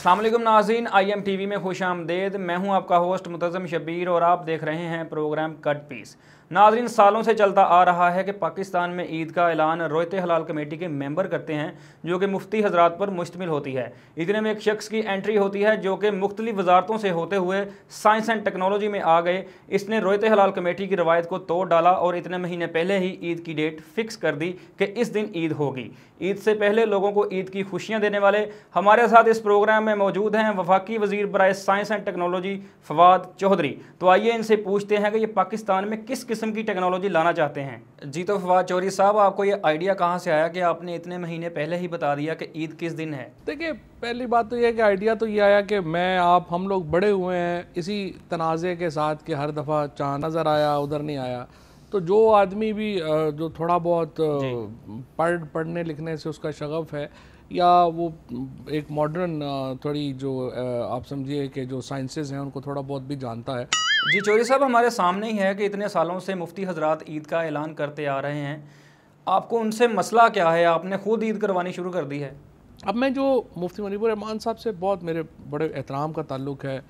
अस्सलाम वालेकुम नाज़रीन, IM TV में खुश आमदेद। मैं हूं आपका होस्ट मुतज़म शबीर और आप देख रहे हैं प्रोग्राम कट पीस। नाज़रीन, सालों से चलता आ रहा है कि पाकिस्तान में ईद का ऐलान रोयते हलाल कमेटी के मेंबर करते हैं, जो कि मुफ्ती हजरात पर मुश्तमिल होती है। इतने में एक शख्स की एंट्री होती है जो कि मुख्तलिफ वजारतों से होते हुए साइंस एंड टेक्नोलॉजी में आ गए। इसने रोयते हलाल कमेटी की रवायत को तोड़ डाला और इतने महीने पहले ही ईद की डेट फिक्स कर दी कि इस दिन ईद होगी। ईद से पहले लोगों को ईद की खुशियाँ देने वाले हमारे साथ इस प्रोग्राम में मौजूद हैं वफाकी वजीर बराए science and technology Fawad Chaudhry. तो आइए इनसे पूछते हैं कि ये पाकिस्तान में किस किस्म की टेक्नोलॉजी लाना चाहते हैं। जी, तो फवाद चौधरी साहब, आपको ये आइडिया कहाँ से आया कि आपने इतने महीने पहले ही बता दिया कि ईद किस दिन है? देखिए, पहली बात तो यह है कि आइडिया तो ये आया कि हम लोग बड़े हुए हैं इसी तनाज़े के साथ कि हर दफ़ा चाँद नज़र आया उधर नहीं आया। तो जो आदमी भी जो थोड़ा बहुत पढ़ने लिखने से उसका शगफ़ है, या वो एक मॉडर्न थोड़ी जो आप समझिए कि जो साइंसेस हैं उनको थोड़ा बहुत भी जानता है। जी चौधरी साहब, हमारे सामने ही है कि इतने सालों से मुफ्ती हजरात ईद का ऐलान करते आ रहे हैं। आपको उनसे मसला क्या है? आपने खुद ईद करवानी शुरू कर दी है। अब मैं जो मुफ्ती मुनीबुर रहमान साहब से बहुत मेरे बड़े एहतराम का ताल्लुक़ है,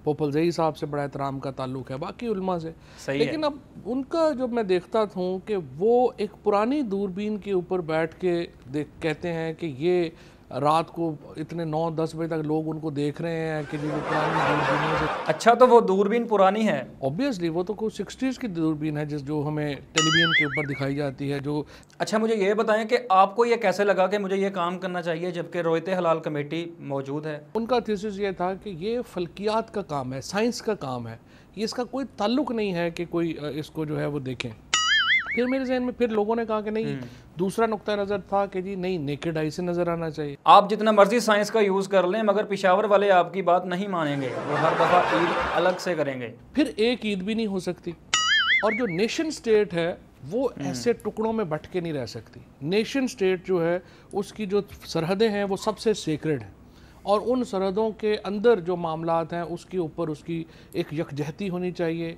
पोपल जई साहब से बड़ा एहतराम का ताल्लुक़ है, बाकी उलमा से सही लेकिन है। अब उनका जब मैं देखता हूँ कि वो एक पुरानी दूरबीन के ऊपर बैठ के कहते हैं कि ये रात को इतने 9-10 बजे तक लोग उनको देख रहे हैं कि जो पुरानी दूरबीनों से। अच्छा, तो वो दूरबीन पुरानी है? ऑब्वियसली वो तो कोई 60s की दूरबीन है जो हमें टेलीविजन के ऊपर दिखाई जाती है जो। अच्छा, मुझे ये बताएं कि आपको ये कैसे लगा कि मुझे ये काम करना चाहिए जबकि रोयते हलाल कमेटी मौजूद है? उनका थीसिस ये था कि ये फल्कियात का काम है, साइंस का काम है, ये इसका कोई ताल्लुक नहीं है कि कोई इसको जो है वो देखें। फिर मेरे जहन में फिर लोगों ने कहा कि नहीं, दूसरा नुक्ता नज़र था कि जी नहीं, नेकेड आई से नज़र आना चाहिए। आप जितना मर्जी साइंस का यूज़ कर लें, मगर पेशावर वाले आपकी बात नहीं मानेंगे, वो हर दफ़ा ईद अलग से करेंगे। फिर एक ईद भी नहीं हो सकती। और जो नेशन स्टेट है वो ऐसे टुकड़ों में बट के नहीं रह सकती। नेशन स्टेट जो है उसकी जो सरहदें हैं वो सबसे सेक्रेड हैं, और उन सरहदों के अंदर जो मामलात हैं उसके ऊपर उसकी एक यकजहती होनी चाहिए,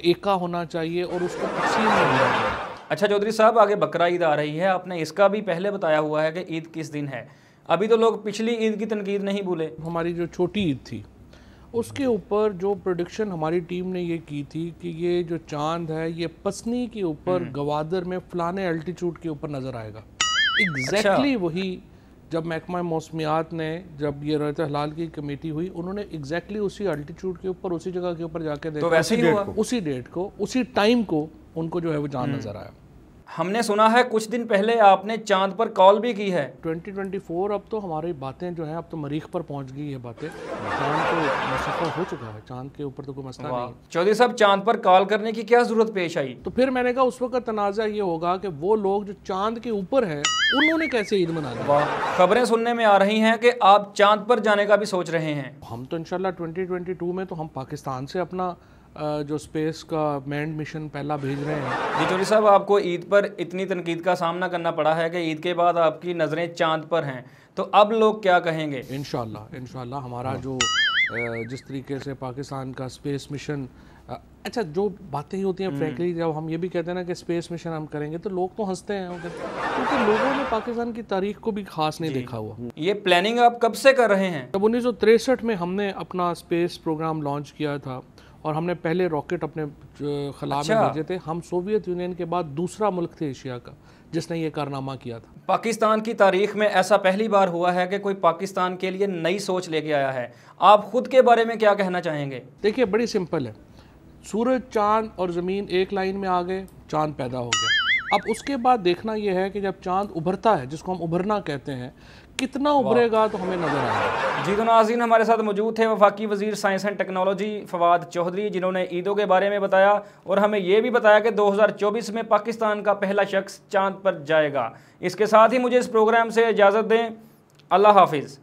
एका होना चाहिए और उसको तकसीम होना चाहिए। अच्छा चौधरी साहब, आगे बकरा ईद आ रही है, आपने इसका भी पहले बताया हुआ है कि ईद किस दिन है। अभी तो लोग पिछली ईद की तनकीद नहीं भूले। हमारी जो छोटी ईद थी उसके ऊपर जो प्रोडिक्शन हमारी टीम ने ये की थी कि ये जो चांद है ये पसनी के ऊपर गवादर में फलाने अल्टीट्यूड के ऊपर नज़र आएगा। एग्जैक्टली वही जब महकमा मौसमियात ने, जब ये रोयते हलाल की कमेटी हुई, उन्होंने एग्जैक्टली उसी अल्टीट्यूड के ऊपर उसी जगह के ऊपर जाके देखा। तो वैसे ही हुआ? उसी डेट को उसी टाइम को उनको जो है वो चांद नज़र आया। हमने सुना है कुछ दिन पहले आपने चांद पर कॉल भी की है। 2024 अब तो हमारी बातें जो हैं अब तो मरीख पर पहुंच गई है बातें। चांद तो सफर हो चुका है, चांद के ऊपर तो कोई मसला नहीं। चौधरी साहब, चांद पर कॉल करने की क्या जरूरत पेश आई? तो फिर मैंने कहा उस वक्त तनाज़ा ये होगा कि वो लोग जो चांद के ऊपर हैं उन्होंने कैसे ईद मना ली। खबरें सुनने में आ रही हैं कि आप चांद पर जाने का भी सोच रहे हैं। हम तो इंशाल्लाह 2022 में तो हम पाकिस्तान से अपना जो स्पेस का मैंड मिशन पहला भेज रहे हैं। जी चौधरी साहब, आपको ईद पर इतनी तनकीद का सामना करना पड़ा है कि ईद के बाद आपकी नज़रें चांद पर हैं, तो अब लोग क्या कहेंगे? इंशाल्लाह हमारा जो जिस तरीके से पाकिस्तान का स्पेस मिशन, अच्छा जो बातें ही होती हैं फ्रैंकली, जब हम ये भी कहते हैं ना कि स्पेस मिशन हम करेंगे तो लोग तो हंसते हैं, क्योंकि लोगों ने पाकिस्तान की तारीख को भी खास नहीं देखा हुआ। ये प्लानिंग आप कब से कर रहे हैं? जब 1963 में हमने अपना स्पेस प्रोग्राम लॉन्च किया था और हमने पहले रॉकेट अपने खला में भेजे थे। हम सोवियत यूनियन के बाद दूसरा मुल्क थे एशिया का जिसने ये कारनामा किया था। पाकिस्तान की तारीख में ऐसा पहली बार हुआ है कि कोई पाकिस्तान के लिए नई सोच लेके आया है। आप खुद के बारे में क्या कहना चाहेंगे? देखिए, बड़ी सिंपल है। सूरज, चांद और ज़मीन एक लाइन में आ गए, चांद पैदा हो गया। अब उसके बाद देखना यह है कि जब चांद उभरता है, जिसको हम उभरना कहते हैं, कितना उभरेगा तो हमें नजर आएगा। जी, तो नाज़रीन, हमारे साथ मौजूद थे वफाकी वजीर science and technology Fawad Chaudhry, जिन्होंने ईदों के बारे में बताया और हमें ये भी बताया कि 2024 में पाकिस्तान का पहला शख्स चांद पर जाएगा। इसके साथ ही मुझे इस प्रोग्राम से इजाज़त दें। अल्लाह हाफिज़।